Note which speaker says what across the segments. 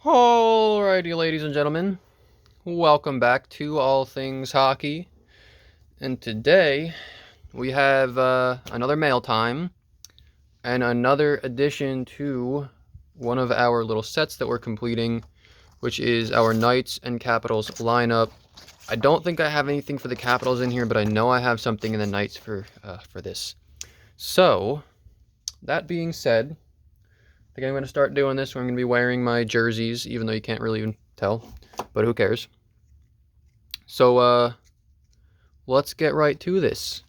Speaker 1: Alrighty, ladies and gentlemen, welcome back to All Things Hockey. And today we have another mail time and another addition to one of our little sets that we're completing, which is our Knights and Capitals lineup. I don't think I have anything for the Capitals in here, but I know I have something in the Knights for this. So, that being said, I think I'm going to start doing this where I'm going to be wearing my jerseys, even though you can't really even tell, but who cares. So, let's get right to this.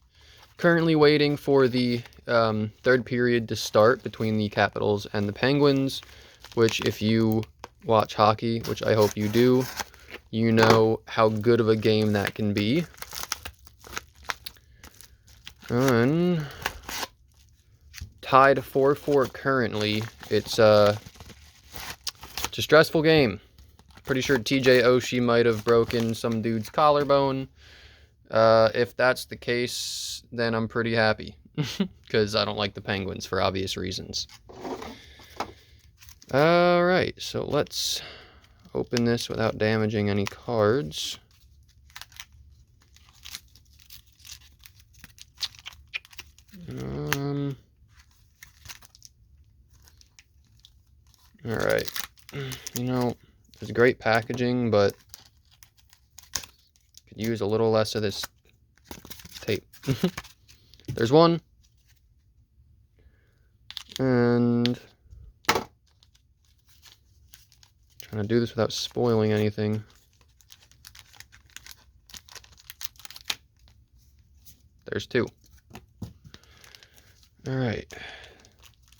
Speaker 1: Currently waiting for the third period to start between the Capitals and the Penguins, which if you watch hockey, which I hope you do, you know how good of a game that can be. And tied 4-4 currently. It's a stressful game. Pretty sure TJ Oshie might have broken some dude's collarbone. If that's the case, then I'm pretty happy. Because I don't like the Penguins for obvious reasons. Alright, so let's open this without damaging any cards. Alright. You know, it's great packaging, but could use a little less of this tape. There's one. And trying to do this without spoiling anything. There's two. Alright.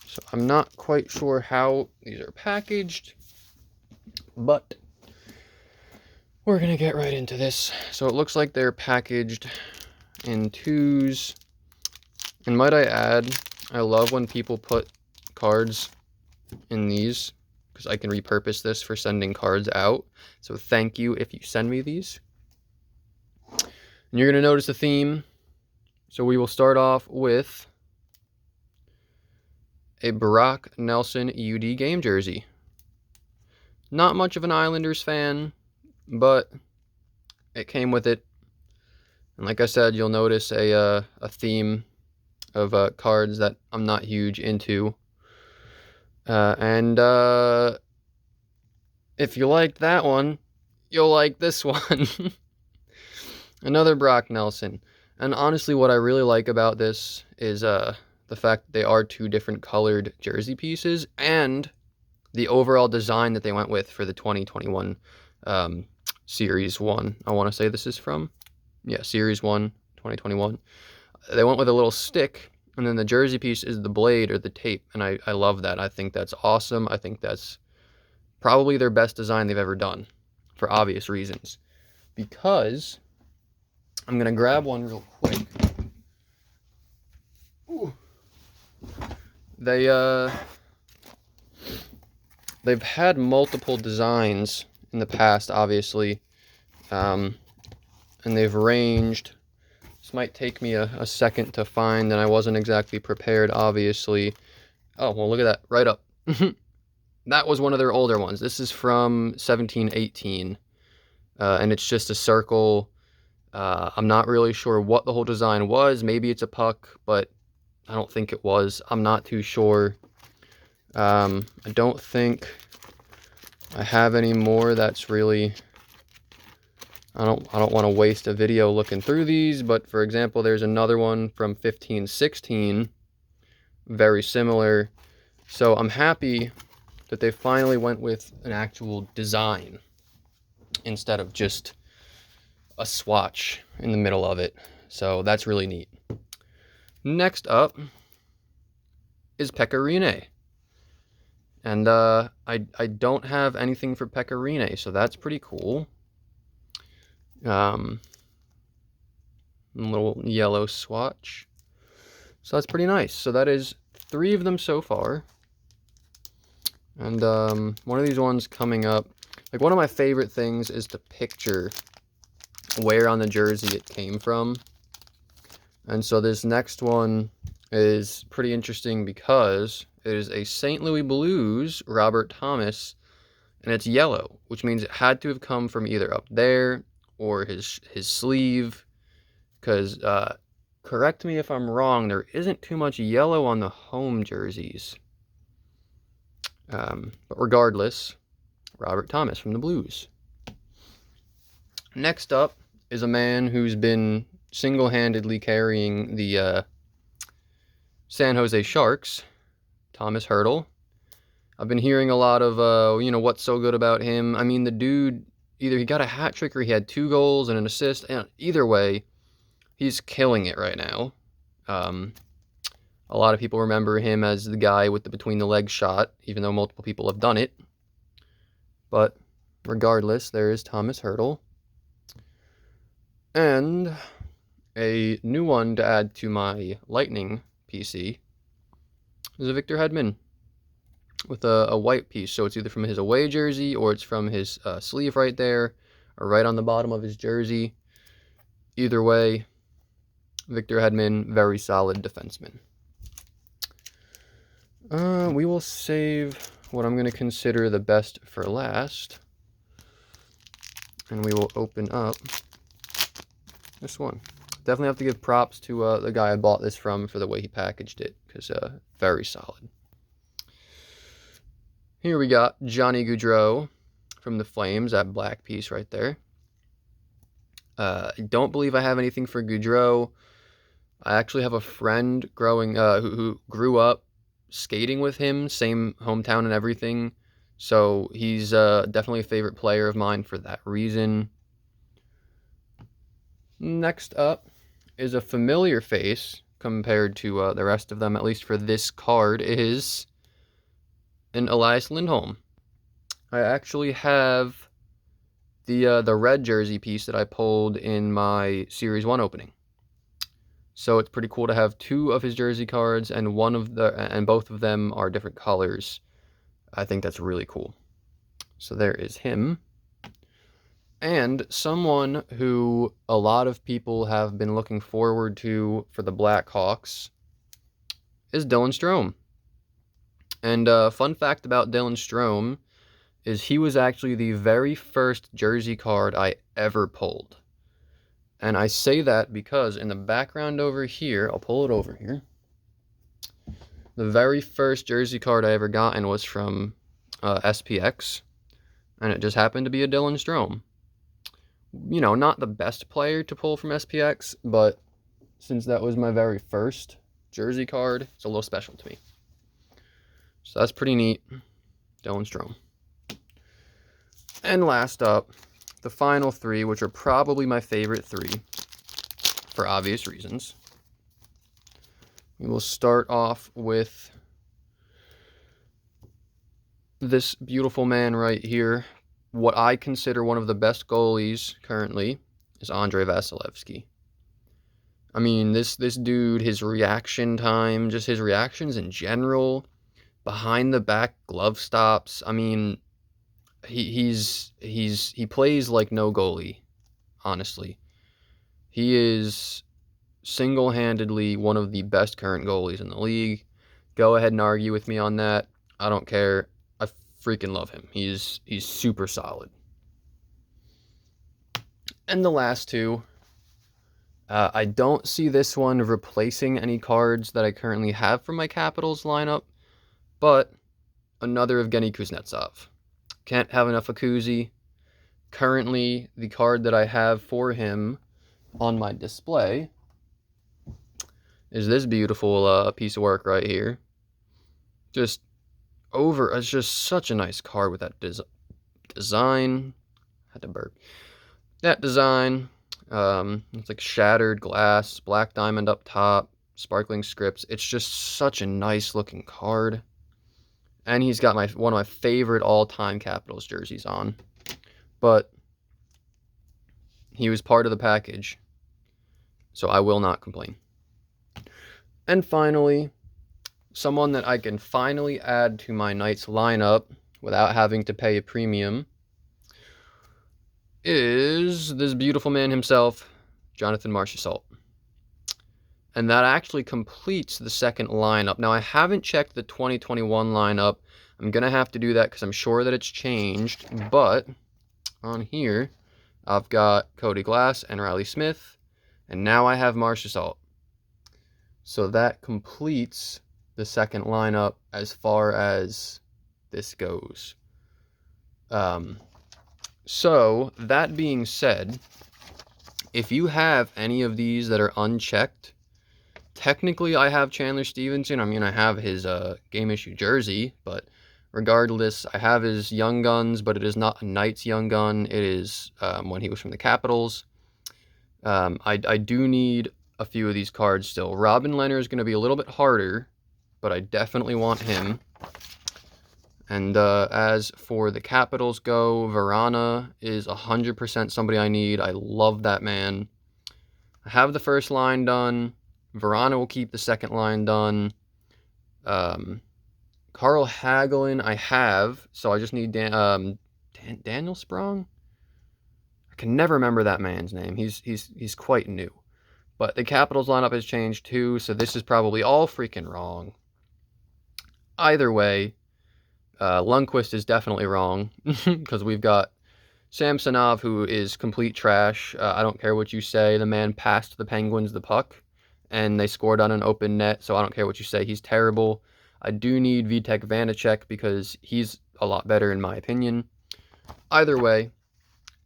Speaker 1: So I'm not quite sure how these are packaged, but we're going to get right into this. So it looks like they're packaged in twos. And might I add, I love when people put cards in these, because I can repurpose this for sending cards out. So thank you if you send me these. And you're going to notice a theme. So we will start off with a Brock Nelson UD game jersey. Not much of an Islanders fan, but it came with it. And like I said, you'll notice a theme of cards that I'm not huge into. And if you liked that one, you'll like this one. Another Brock Nelson. And honestly, what I really like about this is the fact that they are two different colored jersey pieces and the overall design that they went with for the 2021 Series 1. I want to say this is from, Series 1, 2021. They went with a little stick, and then the jersey piece is the blade or the tape, and I love that. I think that's awesome. I think that's probably their best design they've ever done, for obvious reasons. Because I'm going to grab one real quick. Ooh. They've had multiple designs in the past, obviously, and they've ranged. This might take me a second to find, and I wasn't exactly prepared, obviously. Oh, well, look at that, right up. That was one of their older ones. This is from 1718, and it's just a circle. I'm not really sure what the whole design was. Maybe it's a puck, but I don't think it was. I'm not too sure. I don't think I have any more that's really... I don't want to waste a video looking through these, but for example, there's another one from 1516, very similar. So I'm happy that they finally went with an actual design instead of just a swatch in the middle of it. So that's really neat. Next up is Peccarine. And I don't have anything for Peccarine, so that's pretty cool. A little yellow swatch. So that's pretty nice. So that is 3 of them so far. And one of these ones coming up. Like, one of my favorite things is to picture where on the jersey it came from. And so this next one is pretty interesting because it is a St. Louis Blues Robert Thomas and it's yellow, which means it had to have come from either up there or his sleeve, because correct me if I'm wrong, there isn't too much yellow on the home jerseys. But regardless, Robert Thomas from the Blues. Next up is a man who's been single-handedly carrying the San Jose Sharks, Thomas Hertl. I've been hearing a lot of, what's so good about him. I mean, the dude, either he got a hat trick or he had 2 goals and an assist. And either way, he's killing it right now. A lot of people remember him as the guy with the between-the-legs shot, even though multiple people have done it. But regardless, there is Thomas Hertl. And a new one to add to my Lightning PC is a Victor Headman with a white piece. So it's either from his away jersey or it's from his sleeve right there or right on the bottom of his jersey. Either way, Victor Headman, very solid defenseman. We will save what I'm going to consider the best for last. And we will open up this one. Definitely have to give props to the guy I bought this from for the way he packaged it, because very solid. Here we got Johnny Goudreau from the Flames, that black piece right there. I don't believe I have anything for Goudreau. I actually have a friend who grew up skating with him, same hometown and everything. So he's definitely a favorite player of mine for that reason. Next up is a familiar face compared to the rest of them, at least for this card, is an Elias Lindholm. I actually have the red jersey piece that I pulled in my Series 1 opening. So it's pretty cool to have 2 of his jersey cards, and both of them are different colors. I think that's really cool. So there is him. And someone who a lot of people have been looking forward to for the Blackhawks is Dylan Strome. And fun fact about Dylan Strome is he was actually the very first jersey card I ever pulled. And I say that because in the background over here, I'll pull it over here. The very first jersey card I ever gotten was from SPX, and it just happened to be a Dylan Strome. You know, not the best player to pull from SPX, but since that was my very first jersey card, it's a little special to me. So that's pretty neat. Dylan Strome. And last up, the final 3, which are probably my favorite 3 for obvious reasons. We will start off with this beautiful man right here. What I consider one of the best goalies currently is Andrei Vasilevsky. I mean, this dude, his reaction time, just his reactions in general, behind the back glove stops. I mean, he plays like no goalie, honestly. He is single-handedly one of the best current goalies in the league. Go ahead and argue with me on that. I don't care. I freaking love him. He's super solid. And the last 2, I don't see this one replacing any cards that I currently have from my Capitals lineup, but another Evgeny Kuznetsov. Can't have enough of Kuzi. Currently, the card that I have for him on my display is this beautiful piece of work right here. It's just such a nice card with that design. Had to burp. That design. It's like shattered glass, black diamond up top, sparkling scripts. It's just such a nice looking card. And he's got one of my favorite all-time Capitals jerseys on. But he was part of the package, so I will not complain. And finally, someone that I can finally add to my Knights lineup without having to pay a premium is this beautiful man himself, Jonathan Marchessault. And that actually completes the second lineup. Now, I haven't checked the 2021 lineup. I'm going to have to do that because I'm sure that it's changed. But on here, I've got Cody Glass and Riley Smith. And now I have Marchessault. So that completes the second lineup as far as this goes. So that being said, if you have any of these that are unchecked, technically I have Chandler Stevenson. I mean, I have his game issue jersey, but regardless, I have his Young Guns, but it is not a Knights Young Gun. It is when he was from the Capitals. I do need a few of these cards still. Robin Lehner is going to be a little bit harder, but I definitely want him. And as for the Capitals go, Verana is 100% somebody I need. I love that man. I have the first line done. Verana will keep the second line done. Carl Hagelin I have, so I just need Daniel Sprong? I can never remember that man's name. He's quite new. But the Capitals lineup has changed too, so this is probably all freaking wrong. Either way, Lundqvist is definitely wrong because we've got Samsonov, who is complete trash. I don't care what you say. The man passed the Penguins the puck, and they scored on an open net, so I don't care what you say. He's terrible. I do need Vitek Vanacek because he's a lot better in my opinion. Either way,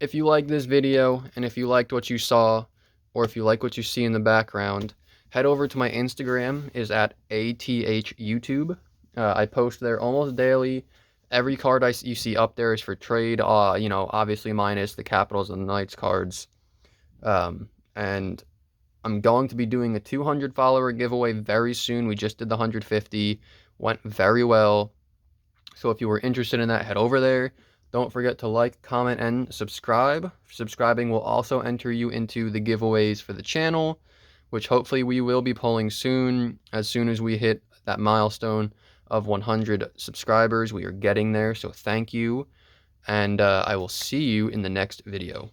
Speaker 1: if you like this video, and if you liked what you saw, or if you like what you see in the background, head over to my Instagram, is at ATHYouTube. I post there almost daily. Every card you see up there is for trade, you know, obviously minus the Capitals and the Knights cards. And I'm going to be doing a 200 follower giveaway very soon. We just did the 150, went very well. So if you were interested in that, head over there. Don't forget to like, comment, and subscribe. Subscribing will also enter you into the giveaways for the channel, which hopefully we will be pulling soon as we hit that milestone of 100 subscribers. We are getting there, so thank you, and I will see you in the next video.